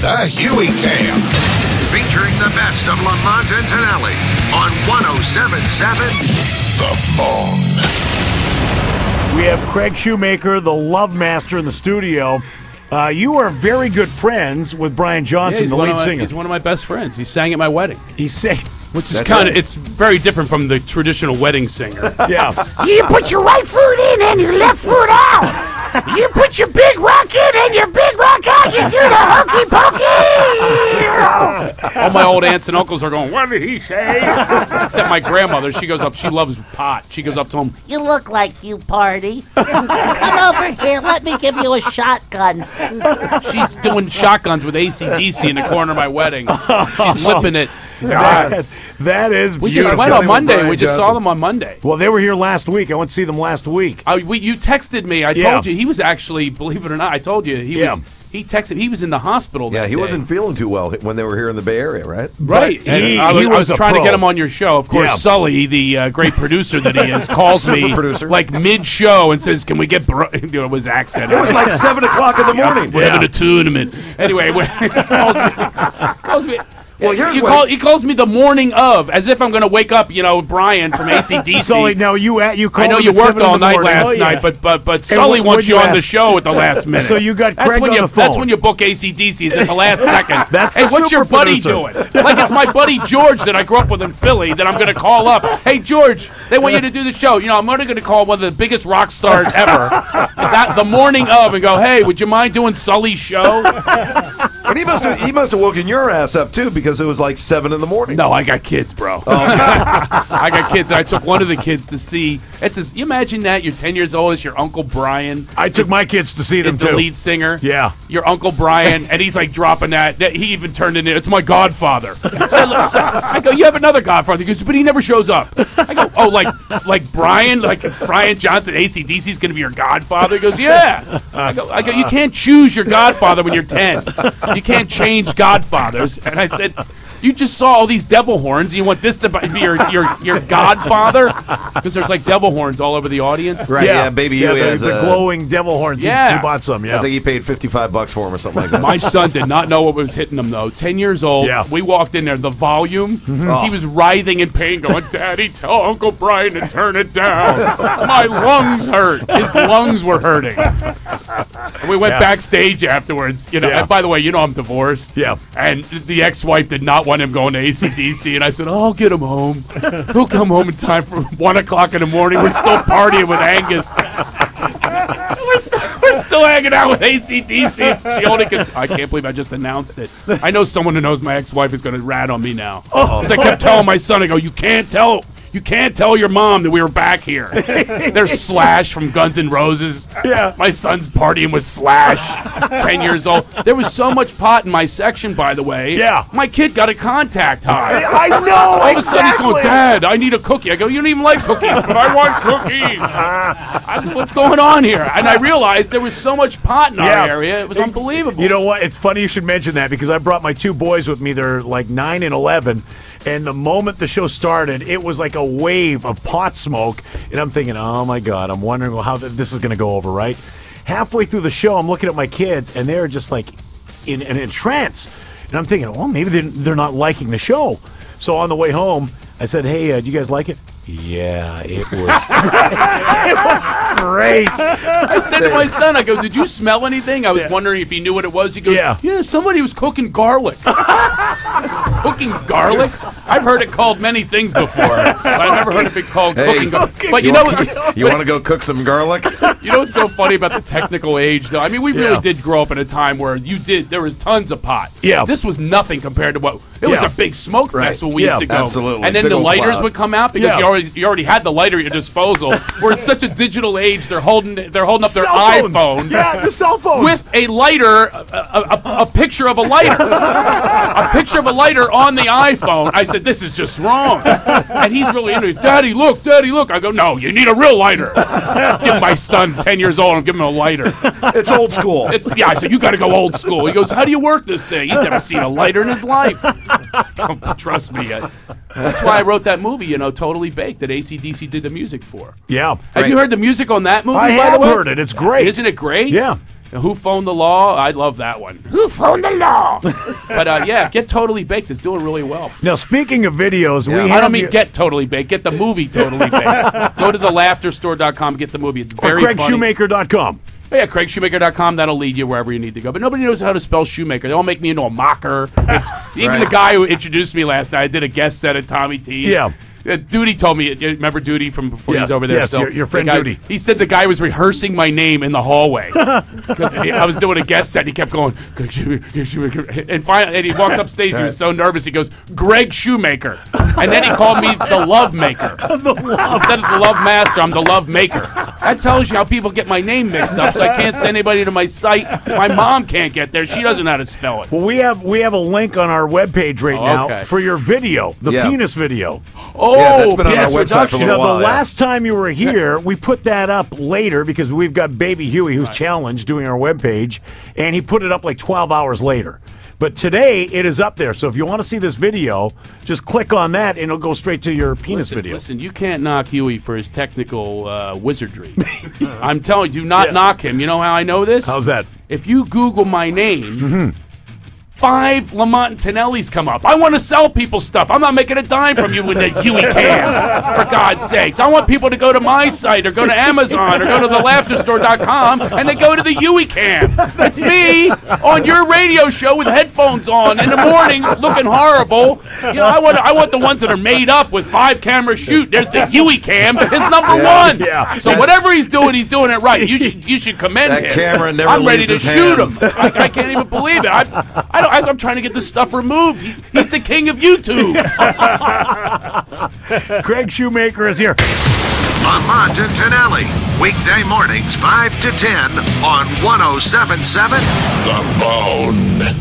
The Huey Cam. Featuring the best of Lamont and Tonelli on 107.7 The Bone. We have Craig Shoemaker, the Love Master, in the studio. You are very good friends with Brian Johnson, the lead singer. He's one of my best friends. He sang at my wedding. He sang... Which is kind of, it's very different from the traditional wedding singer. Yeah. You put your right foot in and your left foot out. You put your big rock in and your big rock out. You do the hokey pokey. All my old aunts and uncles are going, what did he say? Except my grandmother, she goes up, she loves pot. She goes up to him, You look like you party. Come over here. Let me give you a shotgun. she's doing shotguns with AC/DC in the corner of my wedding. She's lipping it. That is We beautiful. just went on Monday. We just saw them on Monday. Well, they were here last week. I went to see them last week. You texted me. I told you he was actually, believe it or not, I told you he was. He texted. He was in the hospital. Yeah, that he day. wasn't feeling too well when they were here in the Bay Area, right? Right. I was trying to get him on your show. Of course, Yeah. Sully, the great producer that he is, calls me like mid-show and says, "Can we get it was accent? It was like 7 o'clock in the morning. We're having a tournament." Anyway, when he calls me. Well, here's he calls me the morning of, as if I'm going to wake up, Brian from AC/DC. Sully, now you called I know him you at worked 7 in all the night morning. last night, but Sully wants you on the show at the last minute. So you got Craig on the phone. That's when you book AC/DC is at the last second. That's hey, the what's your super buddy producer. doing? Like it's my buddy George that I grew up with in Philly that I'm going to call up. Hey, George, they want you to do the show. I'm only going to call one of the biggest rock stars ever the morning of and go, hey, would you mind doing Sully's show? And he must have woken your ass up, too, because it was like 7 in the morning. No, I got kids, bro. Oh, okay. I got kids. And I took one of the kids to see. You imagine that? You're 10 years old. It's your Uncle Brian. I took my kids to see them, the too. lead singer. Yeah. Your Uncle Brian. And he's like dropping that. He even turned it in. It's my godfather. So I go, you have another godfather. He goes, but he never shows up. I go, oh, like Brian? Like Brian Johnson, AC/DC is going to be your godfather? He goes, yeah. I go, you can't choose your godfather when you're 10. You can't change godfathers. And I said, you just saw all these devil horns, and you want this to be your godfather? Because there's like devil horns all over the audience. Right, yeah, Baby Huey has the glowing devil horns. Yeah. He bought some, yeah. I think he paid $55 for him or something like that. My son did not know what was hitting him, though. 10 years old. Yeah. We walked in there. The volume, he was writhing in pain, going, Daddy, tell Uncle Brian to turn it down. My lungs hurt. His lungs were hurting. And we went backstage afterwards. And by the way, I'm divorced. Yeah. And the ex-wife did not want him going to AC/DC. And I said, I'll get him home. He'll come home in time for 1 o'clock in the morning. We're still partying with Angus. We're still hanging out with AC/DC. She only can. I can't believe I just announced it. I know someone who knows my ex-wife is going to rat on me now. Because I kept telling my son, I go, you can't tell your mom that we were back here. There's Slash from Guns N' Roses. Yeah. My son's partying with Slash, 10 years old. There was so much pot in my section, by the way. Yeah. My kid got a contact high. I know, All of a sudden he's going, Dad, I need a cookie. I go, you don't even like cookies, but I want cookies. What's going on here? And I realized there was so much pot in our area. It was unbelievable. You know what? It's funny you should mention that because I brought my 2 boys with me. They're like 9 and 11. And the moment the show started, it was like a wave of pot smoke. And I'm thinking, oh, my God, I'm wondering how this is going to go over, right? Halfway through the show, I'm looking at my kids, and they're just like in a trance. And I'm thinking, well, maybe they're not liking the show. So on the way home, I said, hey, do you guys like it? Yeah, it was. It was great. I said to my son, I go, did you smell anything? I was wondering if he knew what it was. He goes, yeah, somebody was cooking garlic. Cooking garlic? I've heard it called many things before, but I've never heard it called cooking garlic. But you know what? You want to go cook some garlic? You know what's so funny about the technical age, though? I mean, we really did grow up in a time where there was tons of pot. Yeah. This was nothing compared to what, it was a big smoke festival we used to go. Absolutely. And then Big the old lighters cloud. would come out because you already had the lighter at your disposal. We're in such a digital age, they're holding up their iPhone. Yeah, the cell phones. With a lighter, a picture of a lighter. A picture of a lighter on the iPhone. I said, this is just wrong. And he's really into it. Daddy, look. I go, no, you need a real lighter. Give my son, 10 years old, and give him a lighter. It's old school. I said, you got to go old school. He goes, how do you work this thing? He's never seen a lighter in his life. Trust me. That's why I wrote that movie, Totally Baked, that AC/DC did the music for. Yeah. Have you heard the music on that movie, I by have the way? heard it. It's great. Isn't it great? Yeah. Who Phoned the Law? I love that one. Who phoned the law? But yeah, Get Totally Baked is doing really well. Now, speaking of videos, we have I don't mean Get Totally Baked. Get the movie Totally Baked. Go to thelaughterstore.com, get the movie. It's very funny. CraigShoemaker.com. Oh, yeah, CraigShoemaker.com. That'll lead you wherever you need to go. But nobody knows how to spell shoemaker. They all make me into a mocker. Even the guy who introduced me last night, I did a guest set at Tommy T's. Yeah. Duty told me. Remember Duty from before he was over there? Yes, still? your friend The guy- Duty. He said the guy was rehearsing my name in the hallway because I was doing a guest set. And he kept going, Greg Shoemaker. And finally, and he walked upstage. He was so nervous. He goes, Greg Shoemaker. And then he called me the Love Maker. Instead of the Love Master, I'm the Love Maker. That tells you how people get my name mixed up. So I can't send anybody to my site. My mom can't get there. She doesn't know how to spell it. Well, we have a link on our webpage right now okay. for your video, the penis video. Oh, Yeah, that's been on our penis website reduction. for a Now, while. the last time you were here, we put that up later because we've got Baby Huey, who's challenged, doing our webpage, and he put it up like 12 hours later. But today, it is up there. So if you want to see this video, just click on that, and it'll go straight to your penis video. Listen, you can't knock Huey for his technical wizardry. I'm telling you, do not knock him. You know how I know this? How's that? If you Google my name, 5 Lamont and Tonelli's come up. I want to sell people stuff. I'm not making a dime from you with the Huey Cam, for God's sakes. I want people to go to my site or go to Amazon or go to thelaughterstore.com and they go to the Huey Cam. It's me on your radio show with headphones on in the morning looking horrible. You know, I want the ones that are made up with 5 camera shoot. There's the Huey Cam, his number one. Yeah. So whatever he's doing it right. You should commend That him. camera never I'm ready leaves to his shoot hands. him. I can't even believe it. I'm trying to get this stuff removed. He's the king of YouTube. Craig Shoemaker is here. Lamont and Tonelli. Weekday mornings 5 to 10 on 107.7 The Bone.